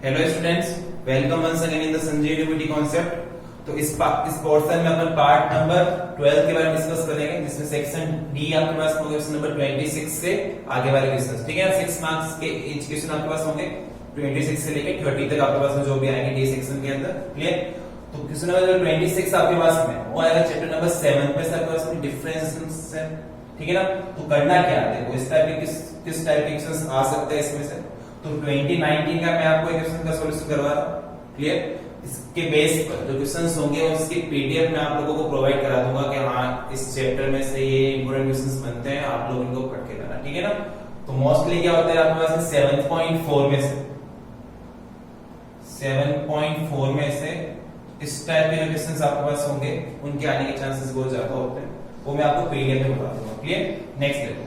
Hello students, welcome once again in the Sanjay unity concept. तो इस portion में अपन part number 12 के बारे में डिस्कस करेंगे, जिसमें सेक्शन डी आपके पास होंगे क्वेश्चन नंबर 26 से आगे वाले क्वेश्चन। ठीक है, 6 मार्क्स के each क्वेश्चन आपके पास होंगे 26 से लेके 30 तक आपके पास में जो भी आएंगे डी सेक्शन के अंदर। क्लियर? तो क्वेश्चन नंबर 26 आपके पास में वो आएगा चैप्टर नंबर 7 पे, आपके पास में डिफरेंस है। ठीक है ना? तो करना क्या है, देखो इस टाइप के किस टाइप के क्वेश्चंस आ सकते हैं इसमें से। तो 2019 का मैं आपको एक क्वेश्चन का सॉल्यूशन करवा रहा हूं। क्लियर? इसके बेस पर जो क्वेश्चंस होंगे उसकी पीडीएफ मैं आप लोगों को प्रोवाइड करा दूंगा कि हाँ इस चैप्टर में से ये इंपोर्टेंट क्वेश्चंस बनते हैं, आप लोग इनको पढ़ के लाना। ठीक है ना? तो मोस्टली क्या होता है आपके पास 7.4 में से 7.4 में से इस टाइप के जो क्वेश्चंस आपके पास होंगे उनके आने के चांसेस बहुत ज्यादा होते हैं, वो मैं आपको पीडीएफ में बता दूंगा। क्लियर? नेक्स्ट देखो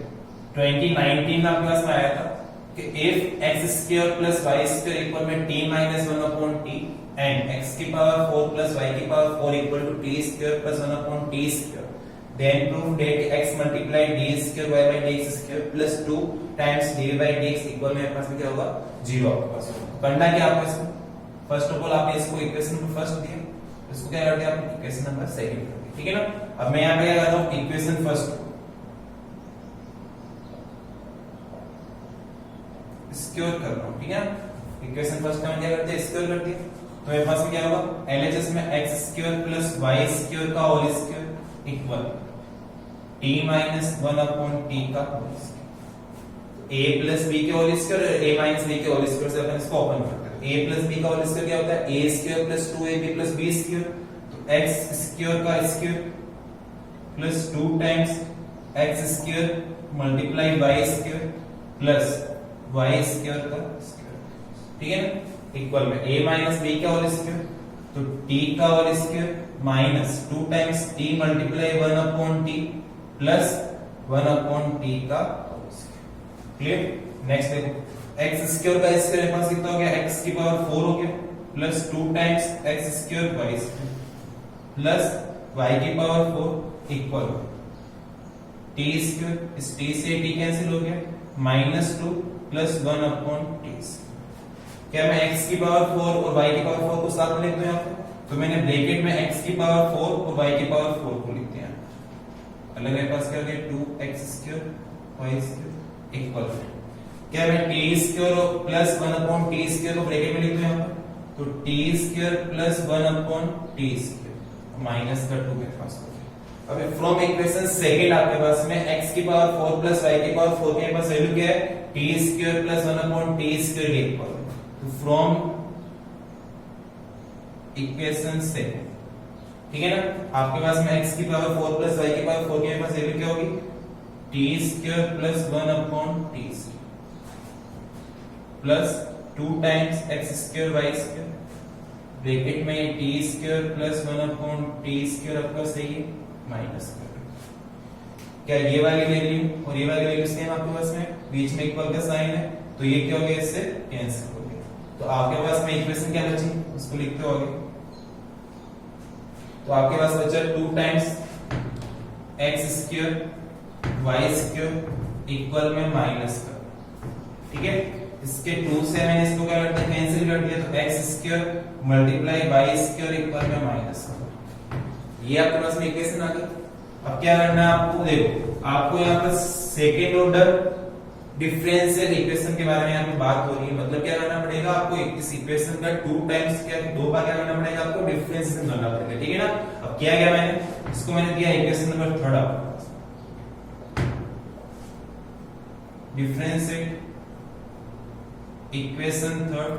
2019 में आपके पास में आया था कि if x square plus y square equal में t minus 1 upon t and x की पावर 4 plus y की power 4 equal to t square plus 1 upon t square, then prove that x multiply d square y by dx square plus 2 times d by dx equal में आपके पास में क्या होगा 0 आपके पास होगा। करना क्या आपको इसमें, फर्स्ट ऑफ ऑल आपने इसको इक्वेशन नंबर फर्स्ट दिया, इसको क्या करते हैं आप इक्वेशन नंबर सेकंड कर दिया। ठीक है ना? अब मैं यहां पे क्या करता हूं, इक्वेशन फर्स्ट स्क्वायर कर रहा हूं। ठीक है? इक्वेशन फर्स्ट का मैं क्या करते हैं स्क्वायर कर दिया, तो मेरे पास में क्या होगा एलएचएस में x square plus y square का whole square equal t minus 1 upon t का whole square. a plus b के होल स्क्वायर और a माइनस b के होल स्क्वायर से अपन इसको ओपन करते हैं। a प्लस b का होल स्क्वायर क्या होता है a square plus 2ab plus b square, तो x स्क्वायर का square plus 2 times x square multiply y square plus y square का स्क्वायर। ठीक है ना? इक्वल में a माइनस b का होल स्क्वायर, तो t का whole square minus 2 times t multiply 1 upon t plus 1 upon t का होल स्क्वायर। क्लियर? नेक्स्ट देखो x स्क्वायर का स्क्वायर मेरे पास कितना हो गया x की पावर 4 हो गया plus 2 times x square y square plus y की पावर 4 इक्वल t स्क्वायर, इस t से t कैंसिल हो गया माइनस 2 प्लस 1 अपॉन टी। क्या मैं x की पावर 4 और y की पावर 4 को साथ में लिख दूं यहां पे, तो मैंने ब्रैकेट में x की पावर 4 और y की पावर 4 को लिख दिया। अलग मेरे पास क्या हो गया 2x square y square equal क्या मैं t square plus 1 upon t square को ब्रैकेट में लिख दूं यहां पे, तो t square plus 1 upon t square minus का 2 मेरे पास हो गया। अब फ्रॉम इक्वेशन सेकंड आपके पास में x की पावर 4 प्लस y की पावर 4 के पास वैल्यू क्या है t square plus 1 upon t square के इक्वल। तो फ्रॉम इक्वेशन सेकंड, ठीक है ना, आपके पास में x की पावर 4 प्लस y की पावर 4 के पास वैल्यू क्या होगी t square plus 1 upon t square plus 2 times x square y square bracket में t square plus 1 upon t square आपका सही है माइनस कर क्या ये वाली वैल्यू और ये वाली वैल्यू सेम आपके पास में बीच में इक्वल का साइन है, तो ये क्या हो गया इससे कैंसिल हो गया। तो आपके पास में इक्वेशन क्या बची उसको लिखते हो आगे, तो आपके पास बचा 2 times x square y square equal में माइनस कर। ठीक है? इसके 2 से मैंने इसको क्या कर दिया कैंसिल कर दिया, तो x square multiply y square equal में माइनस कर। ये आपके पास में इक्वेशन आ गई। अब क्या करना है आपको, देखो आपको यहाँ पर सेकेंड ऑर्डर डिफरेंशियल इक्वेशन के बारे में यहाँ पे बात हो रही है, मतलब क्या करना पड़ेगा आपको इस इक्वेशन का 2 टाइम्स क्या 2 बार क्या करना पड़ेगा आपको डिफरेंशिएशन करना पड़ेगा। ठीक है ना? अब क्या किया मैंने, इसको मैंने दिया इक्वेशन नंबर 3 आपको differentiate equation 3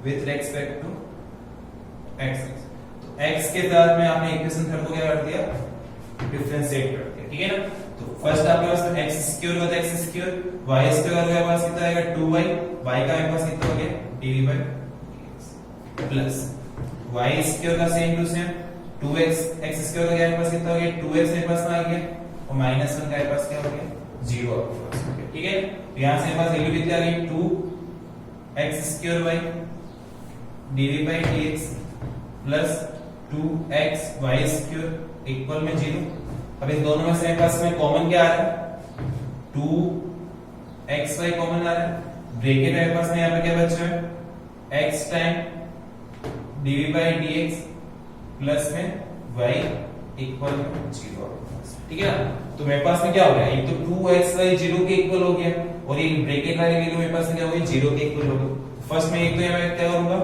with respect to x। तो x के साथ में आपने इक्वेशन 3 को क्या कर दिया डिफरेंशिएट कर दिया। ठीक है ना? तो फर्स्ट आपके पास x स्क्वायर होगा x स्क्वायर y स्क्वायर का पास कितना आएगा 2y, y का मेरे पास कितना हो गया dv by dx plus y square का same to same 2x x square का मेरे पास कितना हो गया 2x मेरे पास आ गया और माइनस 1 का मेरे पास क्या हो गया 0 आपके पास हो गया। ठीक है? तो यहां से मेरे पास वैल्यू कितनी आ गई 2x square y dv by dx plus 2x y square equal में 0। अब इन दोनों में से मेरे पास में कॉमन क्या आ रहा है 2xy कॉमन आ रहा है, ब्रैकेट मेरे पास में यहाँ पे क्या बचा है x time dv by dx plus में y इक्वल 0। ठीक है ना? तो मेरे पास में क्या हो गया, एक तो 2xy 0 के इक्वल हो गया और ये ब्रैकेट वाली वैल्यू मेरे पास में क्या हो गई, 0 के इक्वल हो गई। फर्स्ट में एक तो मैं क्या करूंगा,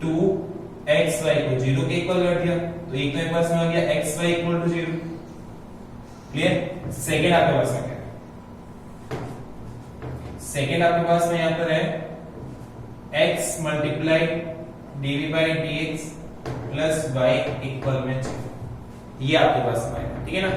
2xy को 0 के इक्वल कर दिया, तो एक तो मेरे पास में आ गया xy equal to 0। Clear? Second आपके पास में क्या है, सेकंड आपके पास में यहां पर है x multiplied dv by dx plus y equal में 0। ये आपके पास में आएगा। ठीक है ना?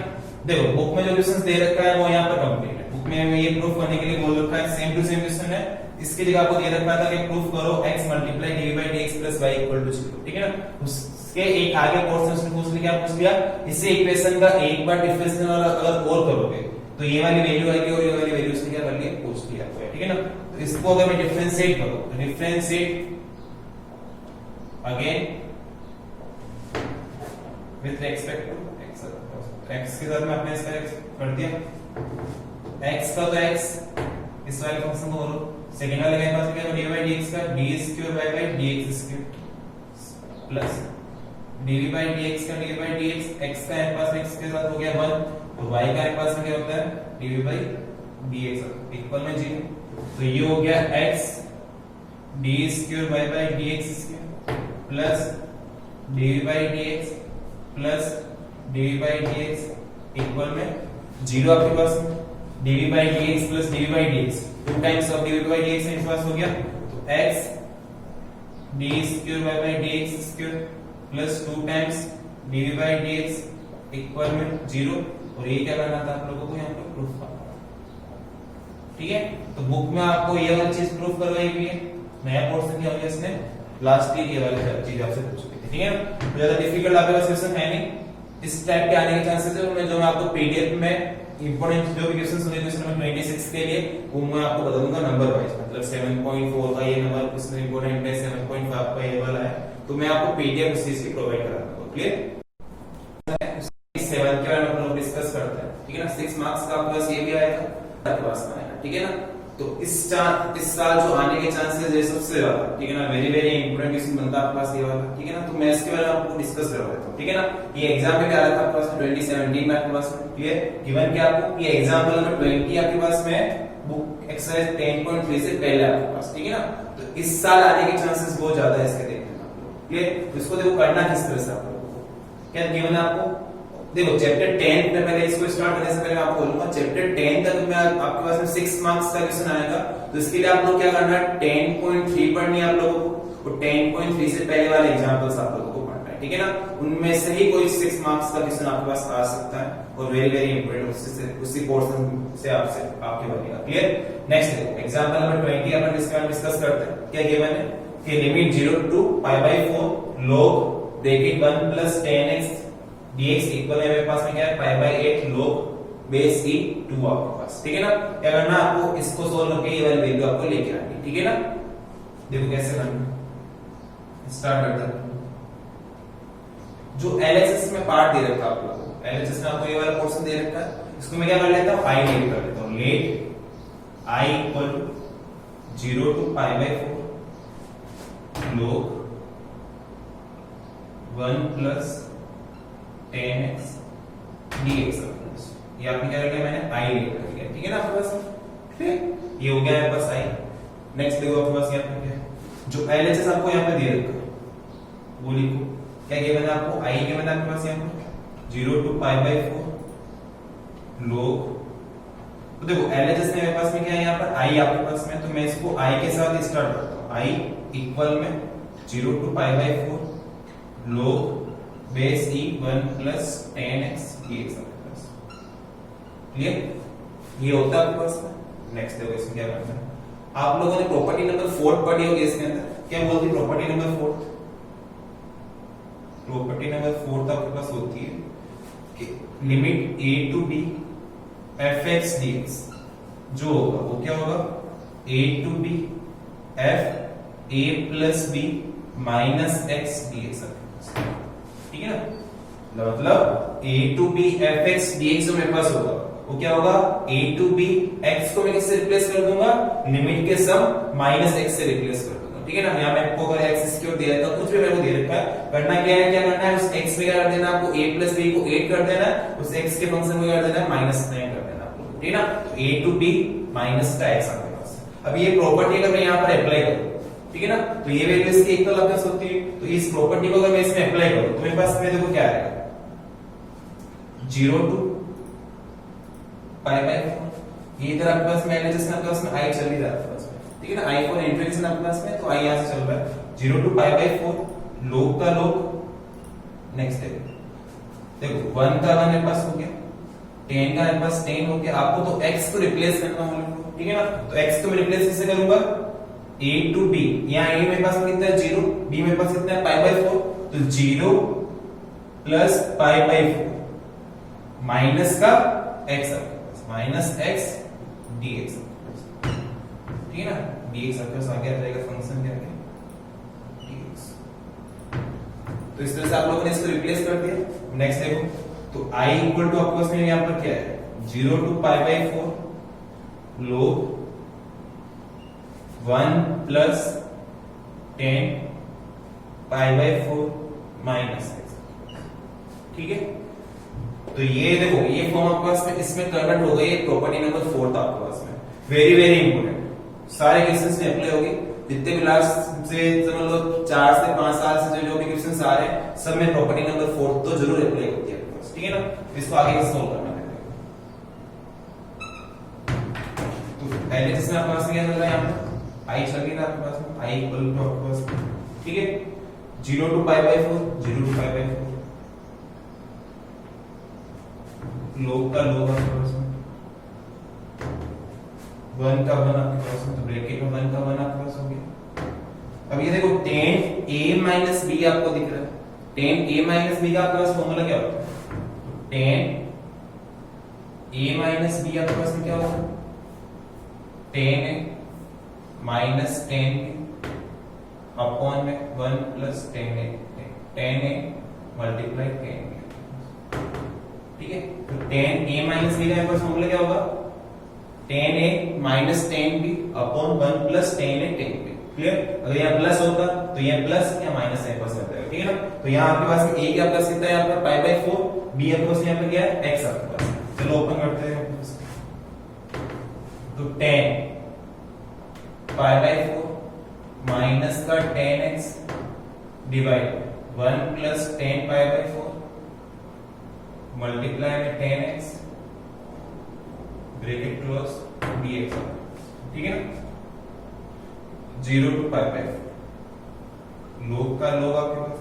देखो बुक में जो क्वेश्चन दे रखा है वो यहाँ पर कंप्लीट है। बुक में ये प्रूफ करने के लिए बोल रखा है सेम टू सेम क्वेश्चन है। इसकी जगह आपको दे रखा था कि प्रूफ करो x multiply dv by dx plus y equal to 0। ठीक है ना? उसके एक आगे पोर्शन उसने पूछ लिया, पूछ लिया इसे इक्वेशन का एक बार डिफरेंशियल अगर और करोगे तो ये वाली वैल्यू आएगी और ये वाली वैल्यू उसने क्या कर लिया, पूछ लिया। ठीक है ना? तो इसको अगर मैं डिफरेंशिएट करूं, differentiate again with respect to x के साथ में आपने इसका कर दिया, x का तो x इस वाले फंक्शन को बोलो, सेकंड वाले के पास क्या है, dy by dx का d square y by dx square plus dv by dx का d by dx, x का मेरे पास x के साथ हो गया 1, तो y का मेरे पास में क्या होता है dv by dx इक्वल में 0। तो ये हो गया x d square y by dx square plus dv by dx plus dv by dx equal में 0 आपके पास में dv by dx plus dv by dx 2 times of dv by dx मेरे पास हो गया, तो x d square y by dx square plus 2 times dv by dx equal में 0। और ये क्या करना था आप लोगों को, यहाँ पर प्रूफ करना। ठीक है? तो बुक में आपको ये वाली चीज प्रूफ करवाई हुई है, नया पोर्शन क्या हो गया इसने, लास्ट ईयर ये वाली चीज आपसे पूछ ली थी। ठीक है? तो ज्यादा डिफिकल्ट आपके पास क्वेश्चन है नहीं, इस टाइप के आने के चांसेस है। मैं जो मैं आपको पीडीएफ में इंपॉर्टेंट जो भी क्वेश्चंस होंगे क्वेश्चन नंबर 26 के लिए वो मैं आपको बता दूंगा नंबर वाइज, मतलब 7.4 का ये नंबर क्वेश्चन इंपॉर्टेंट है, 7.5 का ये वाला है, तो मैं आपको पीडीएफ उस चीज की प्रोवाइड करा दूंगा। क्लियर? 7 के बारे में हम लोग डिस्कस करते हैं। ठीक है ना? 6 मार्क्स का आपके पास ये भी आएगा, आपके पास में आएगा। ठीक है ना? तो इस साल जो आने के चांसेस है सबसे ज्यादा, ठीक है ना, वेरी वेरी इंपोर्टेंट क्वेश्चन बनता है आपके पास ये वाला। ठीक है ना? तो मैं इसके बारे में आपको डिस्कस करवा देता हूं। ठीक है ना? ये एग्जाम में भी आ रहा था आपके पास 2017 में आपके पास में। क्लियर? गिवन क्या आपको, ये एग्जांपल नंबर 20 आपके पास में बुक एक्सरसाइज 10.3 से पहले आपके पास। ठीक है ना? तो इस साल आने के चांसेस बहुत ज्यादा है इसके देखने में। क्लियर? तो इसको देखो करना किस तरह से आप लोगों को, क्या गिवन है आपको, देखो चैप्टर 10 में पहले इसको स्टार्ट करने से पहले मैं आपको बोलूंगा चैप्टर 10 तक में आपके पास में 6 मार्क्स का क्वेश्चन आएगा। तो इसके लिए आप लोग क्या करना है, 10.3 पढ़नी है आप लोगों को, और 10.3 से पहले वाले एग्जांपल्स आप लोगों को पढ़ना है। ठीक है ना? उनमें से ही कोई 6 मार्क्स का क्वेश्चन आपके पास आ सकता है और वेरी वेरी इंपोर्टेंट उसी पोर्शन से आपसे आपके बनेगा। क्लियर? नेक्स्ट एग्जांपल नंबर 20 अपन डिस्कस करते हैं। क्या गिवन है कि limit 0 to π/4 log bracket 1 plus 10x dx equal है, मेरे पास में क्या है π/8 log बेस e 2 आपके पास। ठीक है ना? क्या करना आपको, इसको सोल्व करके ये वाली वैल्यू आपको लेके आनी है। ठीक है ना? देखो कैसे करना, स्टार्ट करते हैं। जो एलएचएस में पार्ट दे रखा है आप लोगों को, एलएचएस में आपको ये वाला पोर्शन दे रखा है, इसको मैं क्या कर लेता हूं, i लेट कर लेता हूं। Let i equal 0 to π/4 log 1 plus 10x dx। ये आपने क्या किया, मैंने i ले लिया। ठीक है ना आपके पास? ठीक, ये हो गया मेरे पास i। नेक्स्ट देखो आपके पास यहाँ पे क्या है, जो एलएचएस आपको यहाँ पे दे रखा है वो लिखो। क्या किया मैंने आपको, i के मैंने आपके पास यहाँ पे 0 टू π/4 log, तो देखो एलएचएस मेरे पास में क्या है यहाँ पर i आपके पास में, तो मैं इसको i के साथ स्टार्ट करता हूँ। i इक्वल में 0 to π/4 log base e 1 plus 10x dx। Clear? ये होता है आपके पास में। नेक्स्ट देखो इसमें क्या करना है, आप लोगों ने प्रॉपर्टी नंबर 4 पढ़ी होगी इसके अंदर। क्या बोलती है प्रॉपर्टी नंबर 4? प्रॉपर्टी नंबर 4 तो आपके पास होती है कि limit a to b fx dx जो होगा वो क्या होगा, a to b f a plus b minus x dx। ठीक है ना? मतलब a to b fx dx जो मेरे पास होगा वो क्या होगा a टू b, x को मैं किससे रिप्लेस कर दूंगा, लिमिट के सम माइनस x से रिप्लेस कर दूंगा, ठीक है ना। यहाँ मैं आपको अगर x स्क्वायर दे रखा कुछ भी मेरे को दे रखा है, करना क्या है, क्या करना है, उस x में क्या कर देना आपको, a प्लस b को 8 कर देना है, उस x के फंक्शन को क्या कर देना है, माइनस 9 कर देना आपको, ठीक है ना। तो a टू b माइनस का x आपके पास। अब ये प्रॉपर्टी अगर मैं यहाँ पर अप्लाई करूँ, ठीक है ना, तो ये वैल्यू इसकी इक्वल आपके होती है, तो इस प्रॉपर्टी को अगर मैं इसमें अप्लाई करूं तो मेरे पास में देखो क्या आएगा, 0 टू पाई बाय 4, ये इधर आपके पास में एलएचएस में आपके पास में i चल ही रहा है आपके पास में, ठीक है ना, i4 इंटीग्रेशन आपके पास में, तो i यहां से चल रहा है 0 टू पाई बाय 4, log का log, नेक्स्ट देखो 1 का 1 मेरे पास हो गया, 10 का मेरे पास 10 हो गया, आपको तो x को रिप्लेस करना होगा, ठीक है ना, तो x को मैं रिप्लेस कैसे करूंगा, a टू b, यहाँ a मेरे पास में कितना है 0, b मेरे पास कितना है पाई बाय 4, तो 0 प्लस पाई बाय 4 माइनस का x आपके पास, माइनस x dx, ठीक है ना, dx आपके पास आ गया रहेगा फंक्शन क्या है dx। तो इस तरह से आप लोगों ने इसको रिप्लेस कर दिया। नेक्स्ट देखो, तो i इक्वल टू आपके पास में यहाँ पर क्या है, 0 to pi by 4 log 1 plus 10 pi by 4 minus x, ठीक है। तो ये देखो ये फॉर्म आपके पास में इसमें कन्वर्ट हो गई, प्रॉपर्टी नंबर 4 था आपके पास में, वेरी वेरी इंपोर्टेंट, सारे क्वेश्चंस में अप्लाई होगी, जितने भी लास्ट से समझ लो 4 से 5 साल से जो भी क्वेश्चंस आ रहे हैं सब में प्रॉपर्टी नंबर 4 तो जरूर अप्लाई होती है आपके पास, ठीक है ना। इसको आगे सॉल्व करना है, तो पहले जिसमें आपके पास क्या चल रहा है, यहाँ पर i चल रही है आपके पास में, i इक्वल टू आपके पास, ठीक है, 0 to pi by 4, 0 to pi by 4, log का log आपके पास में 1 का 1 आपके पास में, तो ब्रैकेट में 1 का 1 आपके पास हो गया। अब ये देखो 10a माइनस b आपको दिख रहा है, 10a माइनस b का आपके पास फॉर्मूला क्या होता है, 10a माइनस b आपके पास में क्या होगा, 10a माइनस 10b अपॉन में 1 plus 10a, 10a multiply 10b, ठीक है। तो 10a माइनस b का मेरे पास फॉर्मूला क्या होगा, 10a minus 10b upon 1 plus 10a 10b, clear. अगर यहाँ प्लस होता तो यहाँ प्लस या माइनस यहाँ पास रहता है, ठीक है ना। तो यहाँ आपके पास में a क्या प्लस कितना है, यहाँ पर पाई बाय 4, b आपके पास यहाँ पर क्या है x आपके पास, चलो ओपन करते हैं, तो 10 पाई बाय 4 माइनस का 10x divide 1 plus 10 pi by 4 multiply में 10x ब्रैकेट क्लोज dx, ठीक है ना, 0 टू पाई बाय 4, log का log आपके पास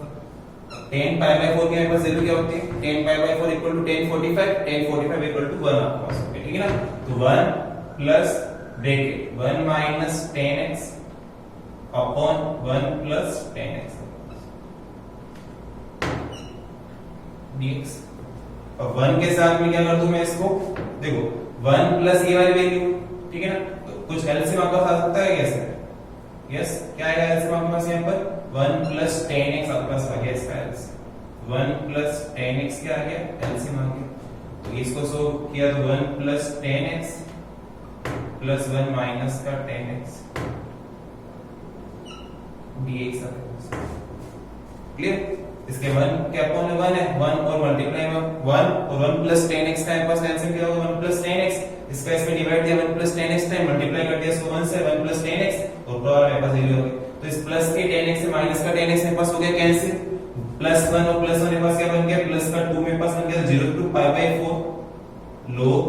10 पाई बाय 4 के मेरे पास वैल्यू क्या होती है, 10 pi by 4 equal to 1045, 1045 equal to 1 आपके पास, ठीक है ना। तो 1 plus bracket 1 minus 10x upon 1 plus 10x dx। अब 1 के साथ में क्या कर दूं मैं इसको, देखो 1 प्लस ये वाली वैल्यू, ठीक है ना, तो कुछ एलसीएम आपके पास आ सकता है कैसे, यस क्या आएगा एलसीएम आपके पास, यहाँ पर 1 प्लस 10x आपके पास आ गया, इसका एलसीएम 1 प्लस 10x क्या आ गया, एलसीएम आ गया। तो इसको सॉल्व किया तो 1 प्लस 10x प्लस 1 माइनस का 10x dx आपके पास, क्लियर। इसके 1 क्या अपॉन में 1 है, 1 और मल्टीप्लाई में 1 और 1 प्लस 10x का पास एलसीएम क्या होगा, 1 प्लस 10x, इसका इसमें डिवाइड दिया 1 प्लस 10x था, मल्टीप्लाई कर दिया इसको 1 से, 1 प्लस 10x और पूरा मेरे पास वैल्यू हो गई। तो इस प्लस के 10x से माइनस का 10x मेरे पास हो गया कैंसिल, प्लस 1 और प्लस 1 मेरे पास क्या बन गया, प्लस का 2 मेरे पास बन गया, 0 टू पाई बाय 4 log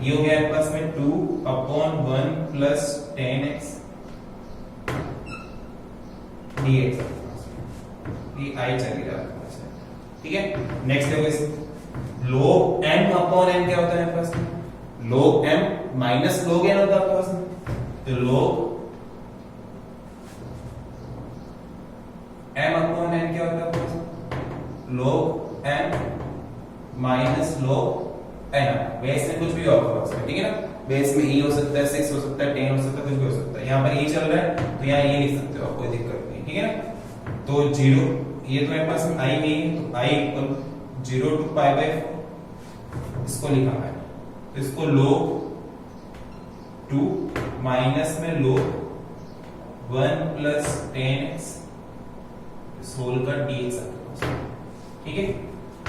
ये हो गया मेरे पास में 2 अपॉन 1 प्लस 10x dx, ये आई चली रहा है, ठीक है। नेक्स्ट देखो इस log m अपॉन n क्या होता है मेरे पास, log m minus log n होता है आपके पास, तो log m अपॉन n क्या होता है आपके पास, log m minus log n, base में कुछ भी हो आपके पास, ठीक है ना, बेस में e हो सकता है, 6 हो सकता है, 10 हो सकता है, कुछ भी हो सकता है। यहाँ पर e चल रहा है तो यहाँ e लिख सकते हो आप, कोई दिक्कत नहीं, ठीक है ना। तो 0 ये तो मेरे पास i में है, तो i equal 0 to pi by 4 इसको लिखा है, तो इसको log 2 माइनस में log 1 प्लस 10x इस होल का dx आपके पास, ठीक है।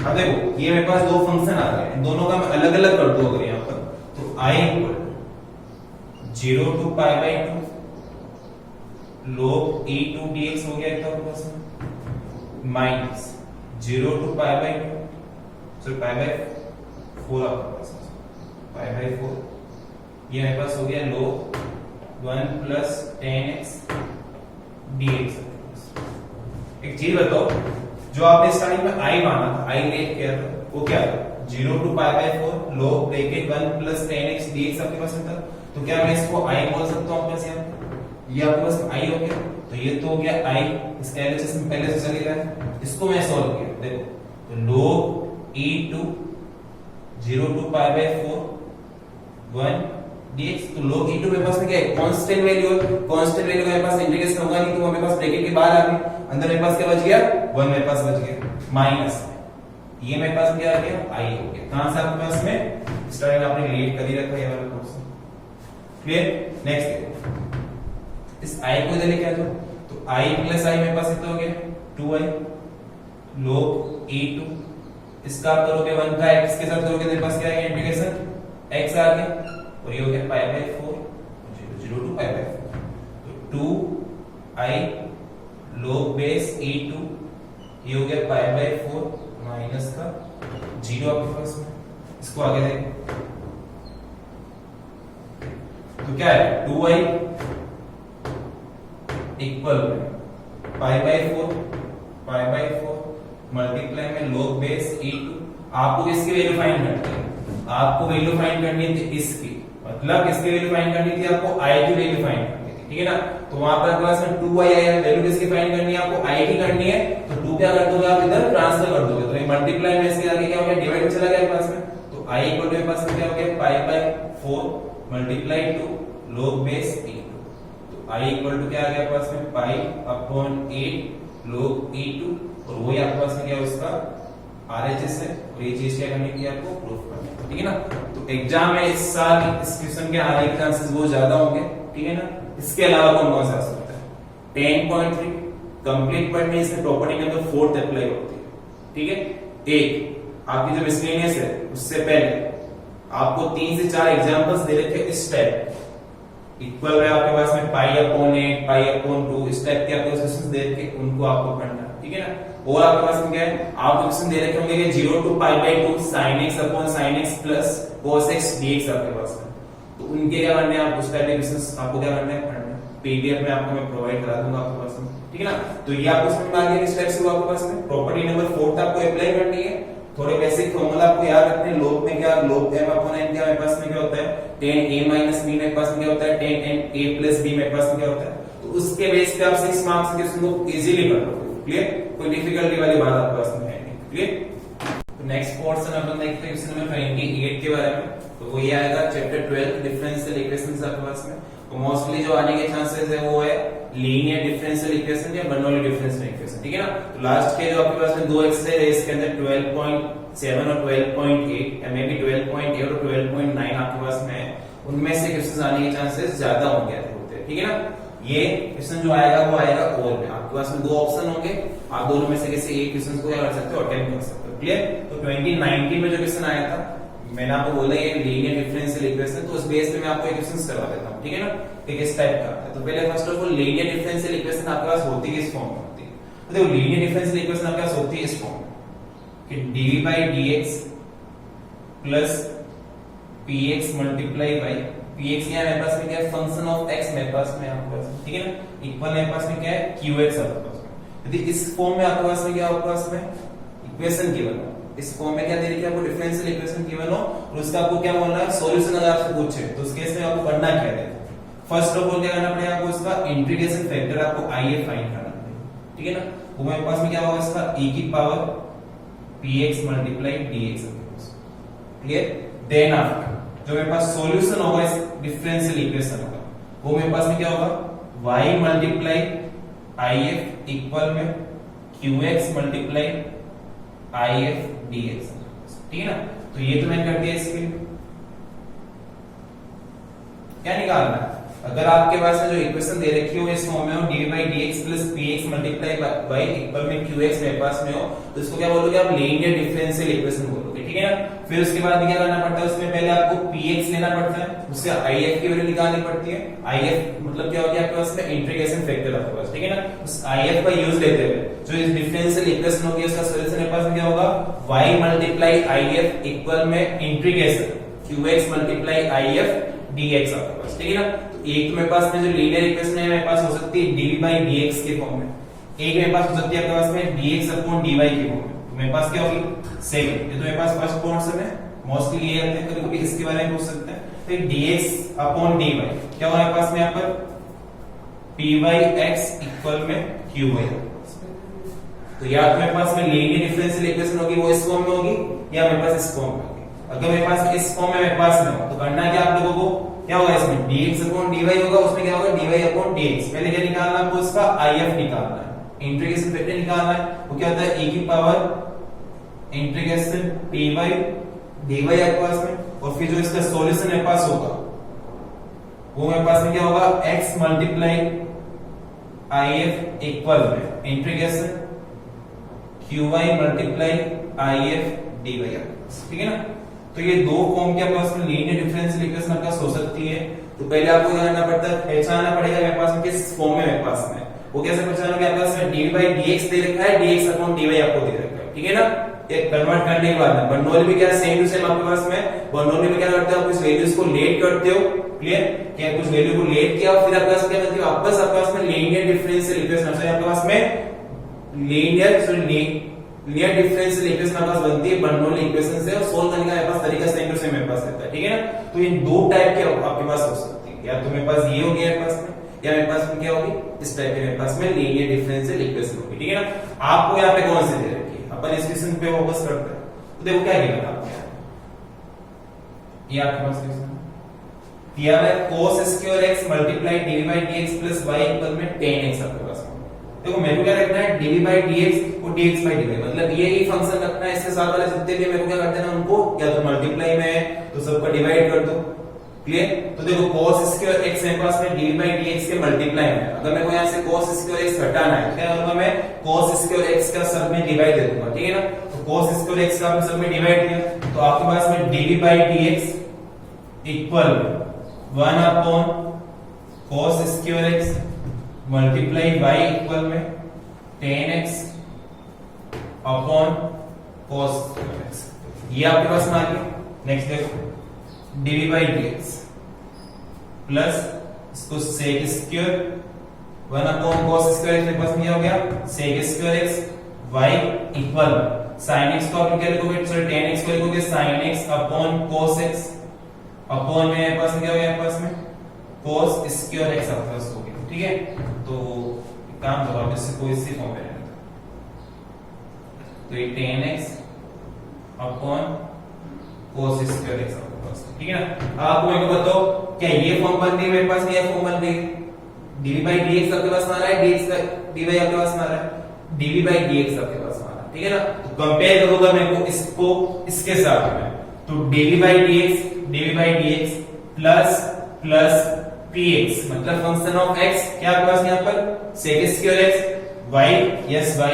अब देखो ये मेरे पास दो फंक्शन आ गए, इन दोनों का मैं अलग अलग कर दूं अगर यहाँ पर, तो I equal 0 to pi by 2 log e to dx हो गया एक तो आपके पास में, minus 0 to pi by 2 sorry pi by 4 आपके पास, पाई बाई 4 ये मेरे पास हो गया log 1 प्लस 10x dx। एक चीज बताओ, जो आपने स्टार्टिंग में I माना था, I लेट किया था, वो क्या था 0 to pi by 4 log bracket 1 plus 10x dx आपके पास था, तो क्या मैं इसको I बोल सकता हूँ आपके पास, यहाँ ये आपके पास I हो गया, तो ये तो हो गया I, इसका एलएचएस में पहले से चलेगा, इसको मैं सॉल्व किया, देखो तो log e to 0 to pi by 4 1 dx, तो log e टू मेरे पास में क्या है कांस्टेंट वैल्यू है, कांस्टेंट वैल्यू मेरे पास इंटीग्रेशन होगा नहीं, तो मेरे पास ब्रैकेट के बाहर आ गई, अंदर मेरे पास क्या बच गया 1 मेरे पास बच गया, माइनस ये मेरे पास क्या आ गया I हो गया। कहां से आपके पास में स्टार्टिंग आपने रिलेट कर ही रखा है ये वाला क्वेश्चन, क्लियर। नेक्स्ट देखो इस I को इधर लेके आ जाओ, तो I प्लस I मेरे पास इतना हो गया 2I log e2, इसका आप करोगे 1 का x के साथ करोगे मेरे पास क्या आएगा इंटीग्रेशन x आ गया, और ये हो गया pi by 4 0 to pi by 4, तो 2I log बेस e2 ये हो गया पाई बाई 4 माइनस का 0 आपके पास में, इसको आगे देखो तो क्या है 2I equal pi by 4 multiply में log बेस e2, आपको इसकी वैल्यू फाइंड करनी है, आपको वैल्यू फाइंड करनी थी इसकी, मतलब इसकी वैल्यू फाइंड करनी थी आपको I की वैल्यू फाइंड करनी थी, ठीक है ना। तो वहां पर क्लास में 2I आया, वैल्यू किसकी फाइंड करनी है आपको I की करनी है, तो 2 क्या कर दोगे आप इधर ट्रांसफर कर दोगे, तो ये मल्टीप्लाई में इसके आगे क्या हो गया डिवाइड में चला गया पास में, तो I इक्वल टू पास में क्या हो गया pi by 4 multiply 2 log base e2, तो I इक्वल टू क्या आ गया पास में पाई अपॉन 8 log e2, और वही आपके पास में क्या है उसका RHS है, और ये चीज क्या करनी थी आपको प्रूफ करनी है, ठीक है ना। तो एग्जाम में इस साल इस क्वेश्चन के आने के चांसेस बहुत ज्यादा होंगे, ठीक है ना। इसके अलावा कौन कौन सा आ सकता है 10.3 कंप्लीट बट में इसमें प्रॉपर्टी नंबर 4 अप्लाई होती है, ठीक है। एक आपकी जो मिसलेनियस है उससे पहले आपको 3 से 4 एग्जांपल्स दे रखे इस टाइप, इक्वल है आपके पास में पाई अपॉन 8 पाई अपॉन 2 इस टाइप के आपको क्वेश्चंस दे रखे, उनको आपको पढ़ना है, ठीक है ना। और आपके पास में क्या है आपको क्वेश्चन दे रखे होंगे कि 0 to pi by 2 sin x upon sin x plus cos x dx आपके पास में, तो उनके क्या करने हैं आप उस टाइप के क्वेश्चंस आपको क्या करना है पढ़ना है, पीडीएफ में आपको मैं प्रोवाइड करा दूंगा आपके पास में, ठीक है ना। तो ये आपको समझ में आ गया किस टाइप से आपके पास में प्रॉपर्टी नंबर 4 आपको अप्लाई करनी है। थोड़े बेसिक फॉर्मूला आपको याद रखने हैं, log में क्या log m अपॉन n क्या मेरे पास में क्या होता है tan a माइनस b मेरे पास में क्या होता है tan n a plus b मेरे पास में क्या होता है, तो उसके बेस पे आप 6 मार्क्स के क्वेश्चन को इजीली कर लोगे, क्लियर। कोई डिफिकल्टी वाली बात आपके पास में है नहीं, क्लियर। तो नेक्स्ट पोर्शन अपन देखते हैं क्वेश्चन नंबर 28 के बारे में, तो वो ये आएगा चैप्टर 12 डिफरेंशियल इक्वेशंस आपके पास में, तो मोस्टली जो आने के चांसेस है वो है लीनियर डिफरेंशियल इक्वेशन या बर्नौली डिफरेंशियल इक्वेशन, ठीक है ना। तो लास्ट के जो आपके पास में दो एक्सरसाइज है इसके अंदर 12.7 और 12.8 या मे बी 12.8 और 12.9 आपके पास में है, उनमें से क्वेश्चंस आने के चांसेस ज्यादा होंगे, ठीक है ना। ये क्वेश्चन जो आएगा वो आएगा और में, आपके पास में दो ऑप्शन होंगे, आप दोनों में से किसी एक क्वेश्चन को क्या कर सकते हो अटेम्प्ट कर सकते हो, क्लियर। तो 2019 में जो क्वेश्चन आया था मैंने आपको बोला ये लीनियर डिफरेंशियल इक्वेशन, तो उस बेस पे मैं आपको एक क्वेश्चन करवा देता हूं, ठीक है ना, कि किस टाइप का है। तो पहले first of all linear differential equation आपके पास होती है किस फॉर्म में होती है, तो देखो लीनियर डिफरेंशियल इक्वेशन आपके पास होती है इस फॉर्म में कि dv/dx plus px multiply by px क्या है मेरे पास में क्या है फंक्शन ऑफ x मेरे पास में आपके पास, ठीक है ना, इक्वल मेरे पास में क्या है qx आपके पास में। यदि इस फॉर्म में आपके पास में क्या आपके पास में इक्वेशन गिवन हो, इस फॉर्म में क्या दे रखी है आपको डिफरेंशियल इक्वेशन गिवन हो और उसका आपको क्या बोलना है सॉल्यूशन अगर आपसे पूछे तो उस केस में आपको करना क्या है, फर्स्ट ऑफ ऑल क्या करना पड़ेगा आपको इसका इंटीग्रेशन फैक्टर आपको if फाइंड करना पड़ेगा, ठीक है ना। वो मेरे पास में क्या होगा इसका e की पावर px मल्टीप्लाई dx आपके पास, क्लियर। देन आफ्टर जो मेरे पास सॉल्यूशन होगा इस डिफरेंशियल इक्वेशन होगा वो मेरे पास में क्या होगा y मल्टीप्लाई if इक्वल में qx मल्टीप्लाई if dx, ठीक है ना। तो ये तो मैंने कर दिया इसके लिए। क्या निकालना है? अगर आपके पास जो इक्वेशन दे रखी हो इस फॉर्म में हो D by D x plus P x multiply by equal में क्यू एक्स मेरे पास में हो, तो इसको क्या बोलोगे आप? लीनियर डिफरेंशियल इक्वेशन बोलोगे, ठीक है ना। फिर उसके बाद क्या करना पड़ता है? उसमें पहले आपको पी एक्स लेना पड़ता है, उससे आई एफ की वैल्यू निकालनी पड़ती है। आई एफ मतलब क्या हो गया आपके पास में? इंटीग्रेशन फैक्टर आपके पास, ठीक है ना। उस आई एफ का यूज लेते हुए जो इस डिफरेंशियल इक्वेशन होगी उसका सॉल्यूशन मेरे पास में क्या होगा? y multiply I F equal में integration Q X multiply I F dx आपके पास, ठीक है ना। तो एक तो मेरे पास में जो लीनियर इक्वेशन है मेरे पास हो सकती है डी बाई डी एक्स के फॉर्म में, एक मेरे पास हो सकती है आपके पास में dx अपॉन dy के फॉर्म में। तो मेरे पास क्या होगी? सेकंड। ये तो मेरे पास फर्स्ट पोर्शन है, मोस्टली ये आते हैं, कभी-कभी इसके बारे में पूछ सकते हैं। तो dx अपॉन dy क्या होगा मेरे पास में? यहाँ पर py(x) इक्वल में qy। तो या तो मेरे पास में लीनियर डिफरेंशियल इक्वेशन होगी वो इस फॉर्म में होगी, या मेरे पास इस फॉर्म में होगी। अगर मेरे पास इस फॉर्म में मेरे पास में हो तो करना क्या आप लोगों को? क्या होगा इसमें? dx अपॉन dy होगा, उसमें क्या होगा? dy upon dx। पहले क्या निकालना है आपको? इसका if निकालना है, इंटीग्रेशन फैक्टर निकालना है। वो क्या होता है? e की पावर इंटीग्रेशन py dy आपके पास में, और फिर जो इसका सॉल्यूशन मेरे पास होगा वो मेरे पास में क्या होगा? x मल्टीप्लाई if इक्वल में integration qy multiply if dy, ठीक है ना। तो ये दो फॉर्म के आपके पास में लीनियर डिफरेंशियल इक्वेशन आपका हो सकती है। तो पहले आपको क्या करना पड़ता है? पहचानना पड़ेगा मेरे पास में किस फॉर्म में मेरे पास में। वो कैसे पहचानोगे? आपके पास में डी बाई डी एक्स दे रखा है, dx अपॉन dy आपको दे रखा है, ठीक है ना। ये कन्वर्ट करने के बाद में बर्नौली में क्या सेम टू सेम आपके पास में। बर्नौली में क्या करते हो? आप कुछ वैल्यूज को लेट करते हो, क्लियर? क्या कुछ वैल्यू को लेट किया, फिर आपके पास क्या करते हो? वापस आपके पास में लीनियर डिफरेंशियल इक्वेशन आपके पास में लीनियर डिफरेंशियल इक्वेशन आपके पास बनती है बर्नौली इक्वेशन से, और सोल्व करने का मेरे पास तरीका सेम टू सेम मेरे पास रहता है, ठीक है ना। तो इन दो टाइप के आपके पास हो सकती है, या तो मेरे पास ये होगी मेरे पास में, या मेरे पास में क्या होगी? इस टाइप के मेरे पास में लीनियर डिफरेंशियल इक्वेशन होगी, ठीक है ना। आपको यहाँ पे कौन सी दे रखी है? अपन इस क्वेश्चन पे फोकस करते हैं। तो देखो क्या गिवन आपको, ये आपके पास क्वेश्चन दिया है cos square x multiply D by D x plus y equal में tan x आपके पास। देखो मेरे को क्या रखना है? डी बाई डी एक्स और dx बाई dy, मतलब ये ही फंक्शन रखना है। इसके साथ वाले जितने भी मेरे को क्या कर देना, उनको या तो मल्टीप्लाई में है तो सबका डिवाइड कर दो, क्लियर। तो देखो cos स्क्वायर x मेरे पास में डी बाई डी एक्स के मल्टीप्लाई में, अगर मेरे को यहाँ से cos स्क्वायर x हटाना है क्या करूंगा? मैं cos स्क्वायर x का सब में डिवाइड दे दूंगा, ठीक है ना। तो cos स्क्वायर x का सब में डिवाइड किया तो आपके पास में D by D x equal 1 upon cos square x multiply y equal में tan x upon cos square x, ये आपके पास में आ गया। नेक्स्ट देखो dv बाई dx प्लस इसको sec square 1 upon cos square x मेरे पास में हो गया sec square x y equal sin x को आप क्या लिखोगे? सॉरी tan x को लिखोगे sin x upon cos x upon में मेरे पास में क्या हो गया? मेरे पास में cos स्क्वायर x आपके पास हो गया, ठीक है। तो काम करो आप इससे कोई इसी फॉर्म में रहने दो, तो ये tan x upon cos square x आपके पास, ठीक है ना। आप मेरे को बताओ क्या ये फॉर्म बन रही है मेरे पास में, ये फॉर्म बन रही है? dv बाई dx आपके पास में आ रहा है, dx का dy आपके पास में आ रहा है, dv बाई dx आपके पास में आ रहा है, ठीक है ना। तो कंपेयर करूंगा मेरे को इसको इसके साथ में, तो dv by dx plus plus px मतलब फंक्शन ऑफ x क्या आपके पास यहाँ पर sec square x y, yes y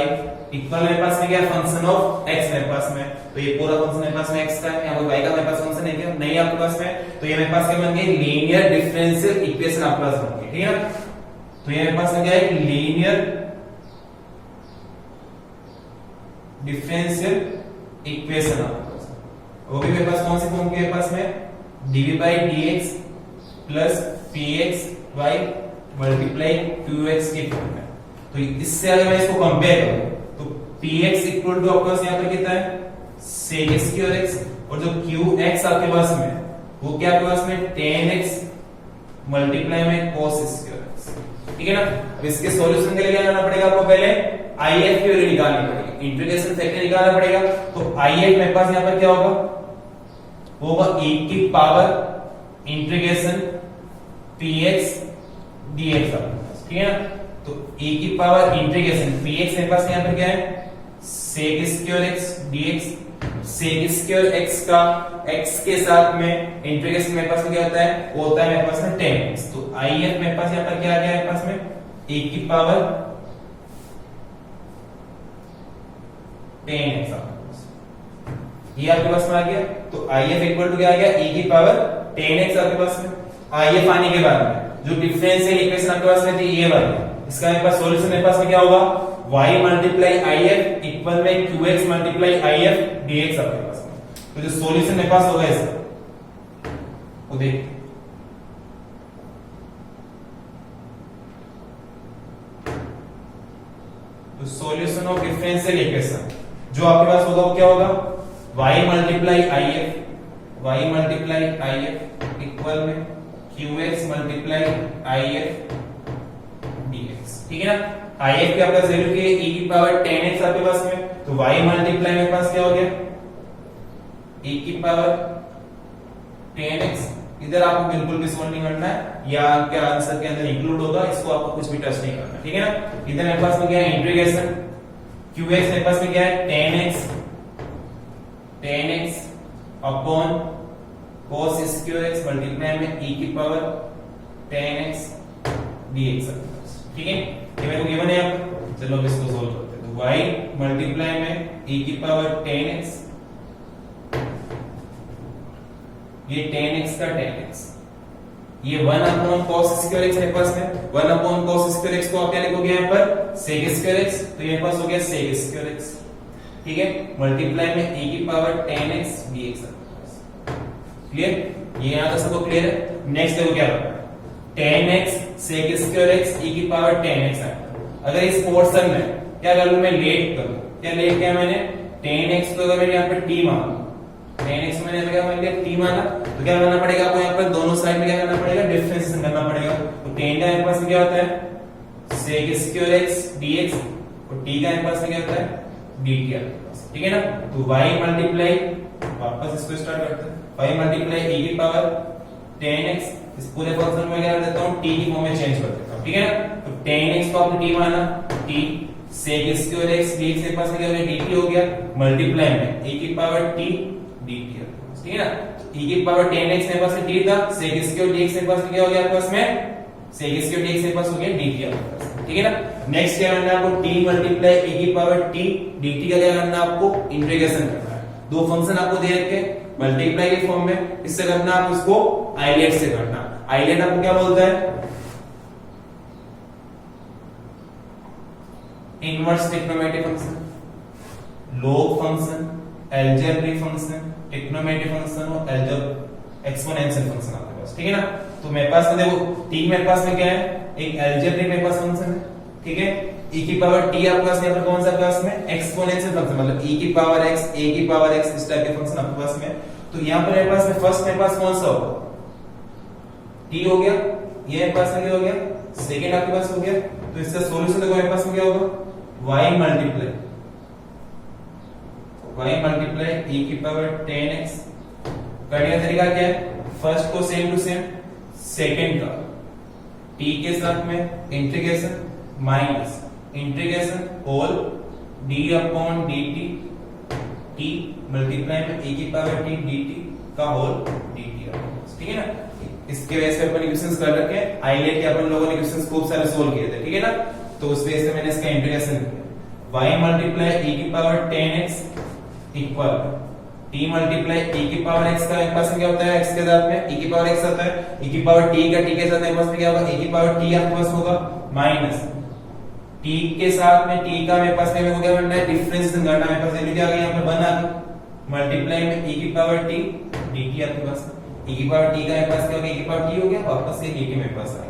equal मेरे पास में क्या फंक्शन ऑफ x मेरे पास में। तो ये पूरा फंक्शन मेरे पास में x का है, यहाँ पर y का मेरे पास फंक्शन है क्या? नहीं आपके पास में। तो ये मेरे पास क्या बन गई? लीनियर डिफरेंशियल इक्वेशन आपके पास बन गई, ठीक है ना। तो ये मेरे पास में क्या है? लीनियर डिफरेंशियल इक्वेशन आपके पास, वो भी मेरे पास कौन सी फॉर्म की मेरे पास में? dv by dx plus px y multiply qx की फॉर्म में। तो इससे अगर मैं इसको कंपेयर करूं तो px इक्वल टू आपके पास यहाँ पर कितना है? sec स्क्वायर x, और जो qx आपके पास में वो क्या आपके पास में? tan x मल्टीप्लाई में cos स्क्वायर x, ठीक है ना। अब इसके सॉल्यूशन के लिए क्या करना पड़ेगा आपको? पहले if की वैल्यू निकालनी पड़ेगी, इंटीग्रेशन फैक्टर निकालना पड़ेगा। तो if मेरे पास यहाँ पर क्या होगा? वो होगा e की पावर इंटीग्रेशन px dx आपके पास, ठीक है ना। तो e की पावर इंटीग्रेशन px मेरे पास यहाँ पर क्या है? sec square x dx sec square x का x के साथ में इंटीग्रेशन मेरे पास में क्या होता है, वो होता है मेरे पास में 10x। तो if मेरे पास यहाँ पर क्या आ गया, मेरे पास में e की पावर 10x ये आपके पास में आ गया। तो if इक्वल टू क्या आ गया, e की पावर 10x आपके पास में। if आने के बाद में जो डिफरेंशियल इक्वेशन आपके पास में थी ये वाली, इसका मेरे पास सॉल्यूशन मेरे पास में क्या होगा, y मल्टीप्लाई if इक्वल में qx मल्टीप्लाई if dx आपके पास में। तो जो सॉल्यूशन मेरे पास होगा इसका वो देख, तो सॉल्यूशन ऑफ डिफरेंशियल इक्वेशन जो आपके पास होगा वो क्या होगा, y मल्टीप्लाई if इक्वल में qx मल्टीप्लाई if dx। ठीक है ना, if के आपका वैल्यू की e की पावर 10x आपके पास में, तो y मल्टीप्लाई मेरे पास क्या हो गया, e की पावर 10x। इधर आपको बिल्कुल भी सॉल्व नहीं करना है, या आपके आंसर के अंदर इंक्लूड होगा, इसको आपको कुछ भी टच नहीं करना। ठीक है ना, इधर मेरे पास में क्या है, इंटीग्रेशन qx मेरे पास में क्या है 10x upon cos square x multiply में e की पावर 10x dx। ठीक है, ये मेरे को गिवन है यहाँ पर। चलो अब इसको सोल्व करते हैं। तो y मल्टीप्लाई में e की पावर 10x, ये 10x का 10x, ये 1 अपॉन cos स्क्वायर x मेरे पास में, 1 अपॉन cos स्क्वायर x को आप क्या लिखोगे यहाँ पर, sec स्क्वायर x, तो ये पास हो गया sec स्क्वायर x। ठीक है, मल्टीप्लाई में e की पावर 10x dx। क्लियर, ये यहाँ तक सबको क्लियर है। नेक्स्ट देखो क्या होगा, 10x sec square x e की पावर 10x है। अगर इस पोर्शन में क्या कर लूं मैं, लेट करूं, क्या लेट किया मैंने, 10x को अगर मैंने यहाँ पर t माना, 10x मैंने क्या मान लिया, t माना, तो क्या करना पड़ेगा आपको, यहाँ पर दोनों साइड में क्या करना पड़ेगा, डिफरेंशिएशन करना पड़ेगा। तो 10 का मेरे पास क्या होता है sec स्क्वायर x dx, और t का मेरे पास क्या होता है dt आपके पास। ठीक है ना, तो y मल्टीप्लाई, वापस इसको स्टार्ट करते हैं, y मल्टीप्लाई e की पावर 10x, इस पूरे फंक्शन में क्या कर देता हूं, t की फॉर्म में चेंज कर देता हूं। ठीक है ना, तो 10x को आपने t माना, t sec square x dx के पास क्या हो गया, dt हो गया, मल्टीप्लाई में e की पावर t dt। ठीक है ना, e की पावर 10x मेरे पास t था, sec स्क्वायर dx के पास क्या हो गया आपके पास में, sec स्क्वायर dx के पास हो गया dt आपके पास। ठीक है ना, नेक्स्ट क्या करना है आपको, t मल्टीप्लाई e की पावर t dt का क्या करना है आपको, इंटीग्रेशन करना है। दो फंक्शन आपको दे रखे मल्टीप्लाई के फॉर्म में, इससे करना आप इसको आइलेट से करना। आइलेट आपको क्या बोलता है, inverse trigonometric function, log function, algebraic function, trigonometric function और एक्सपोनेंशियल फंक्शन आपके पास। ठीक है ना, तो मेरे पास में देखो t मेरे पास में क्या है, एक अलजेब्रिक मेरे पास फंक्शन है। ठीक है, e की पावर t आपके पास में, कौन सा पास में, एक्सपोनेंशियल फंक्शन, मतलब e की पावर x, a की पावर x, इस टाइप के फंक्शन आपके पास में। तो यहाँ पर मेरे पास में फर्स्ट मेरे पास कौन सा होगा, t हो गया, ये मेरे पास में क्या हो गया, सेकंड आपके पास हो गया। तो इसका सॉल्यूशन देखो मेरे पास में क्या होगा, y मल्टीप्लाई e की पावर 10x। करने का तरीका क्या है, फर्स्ट को सेम टू सेम, सेकंड का t के साथ में integration minus integration whole d upon dt, t multiply में e की पावर t dt का होल dt। ठीक है ना, इसके वजह से अपन इक्वेशंस कर रखे हैं, आइलेट के अपन लोगों ने इक्वेशंस खूब सारे सोल्व किए थे। ठीक है ना, तो उस वजह से मैंने इसका इंटीग्रेशन किया, y मल्टीप्लाई e की power 10x equal t multiply e की पावर x का मेरे पास क्या होता है, x के साथ में e की पावर x आता है, e की पावर t का t के साथ मेरे पास क्या होगा, e की पावर t आपके पास होगा, माइनस t के साथ में t का मेरे पास क्या करना है, डिफरेंशिएशन करना है। मेरे पास वैल्यू क्या आ गई, यहाँ पर 1 आ गई, मल्टीप्लाई में e की पावर t dt आपके पास, e की पावर t का मेरे पास क्या हो गया, e की पावर t हो गया, वापस से dt मेरे पास आ गया।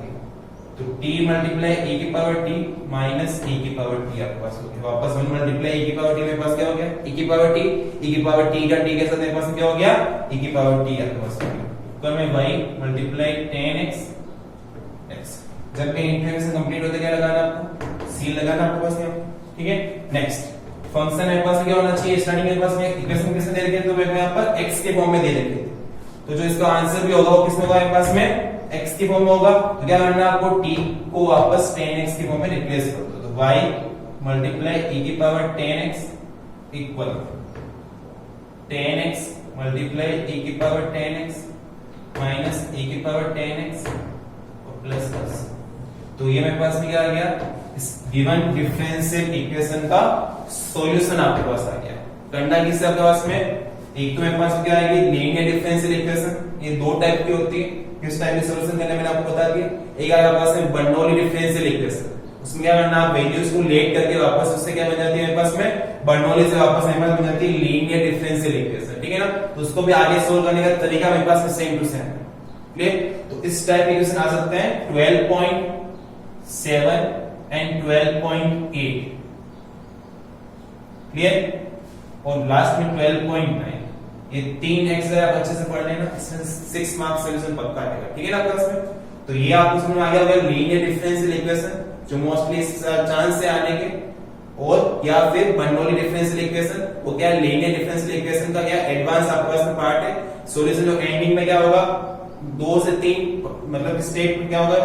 तो t मल्टीप्लाई e की पावर t माइनस e की पावर t आपके पास हो गया, वापस 1 मल्टीप्लाई e की पावर t मेरे पास क्या हो गया, e की पावर t, e की पावर t का t के साथ मेरे पास क्या हो गया, e की पावर t आपके पास हो गया। तो मैं y मल्टीप्लाई 10x x, जब पे इंटीग्रेशन कंप्लीट होता है क्या लगाना आपको, c लगाना आपके पास में। ठीक है, नेक्स्ट फंक्शन मेरे पास क्या होना चाहिए, स्टार्टिंग मेरे पास में इक्वेशन किसने दे रखी है, तो मेरे को यहाँ पर x के फॉर्म में दे रखी है। तो जो इसका आंसर भी होगा वो किसमें होगा, मेरे पास में x की फॉर्म में होगा। तो क्या करना है आपको, t को वापस 10x की फॉर्म में रिप्लेस कर दो। तो y मल्टीप्लाई e की power 10x equal 10x multiply e की पावर 10x माइनस e की पावर 10x और प्लस प्लस। तो ये मेरे पास में क्या आ गया, इस गिवन डिफरेंशियल इक्वेशन का सॉल्यूशन आपके पास आ गया। करना किससे आपके पास में, एक तो मेरे पास क्या आएगी लीनियर डिफरेंशियल इक्वेशन, ये दो टाइप की होती है, किस टाइप की सॉल्यूशन करने मैंने आपको बता दिया। एक आएगा पास में बर्नौली डिफरेंशियल इक्वेशन, उसमें क्या करना आप वैल्यूज को लेट करके वापस उससे क्या बन जाती है मेरे पास में बर्नौली से वापस मेरे पास बन जाती है लीनियर डिफरेंशियल इक्वेशन, ठीक है ना। तो उसको भी आगे सोल्व करने का तरीका मेरे पास में सेम टू सेम है, क्लियर। तो इस टाइप के इक्वेशन आ सकते हैं 12.7 एंड 12.8, क्लियर। और लास्ट में 12.9, ये तीन एक्सरसाइज आप अच्छे से पढ़ लेना, इसमें 6 मार्क्स सॉल्यूशन पक्का आएगा, ठीक है ना आपके पास में। तो ये आपको समझ में आ गया होगा लीनियर डिफरेंशियल इक्वेशन जो मोस्टली चांस से आने के, और या फिर बर्नौली डिफरेंशियल इक्वेशन, वो क्या है लीनियर डिफरेंशियल इक्वेशन का क्या एडवांस आपके पास में पार्ट है। सॉल्यूशन जो एंडिंग में क्या होगा 2 से 3 मतलब स्टेप क्या होगा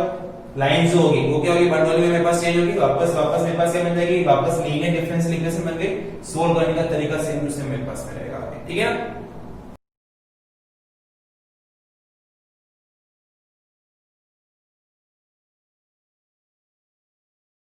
लाइन जो होगी वो क्या होगी बर्नौली में मेरे पास चेंज होगी, वापस मेरे पास क्या बन जाएगी, वापस लीनियर डिफरेंशियल इक्वेशन बन गई। सोल्व करने का तरीका सेम टू सेम मेरे पास में रहेगा, ठीक है ना।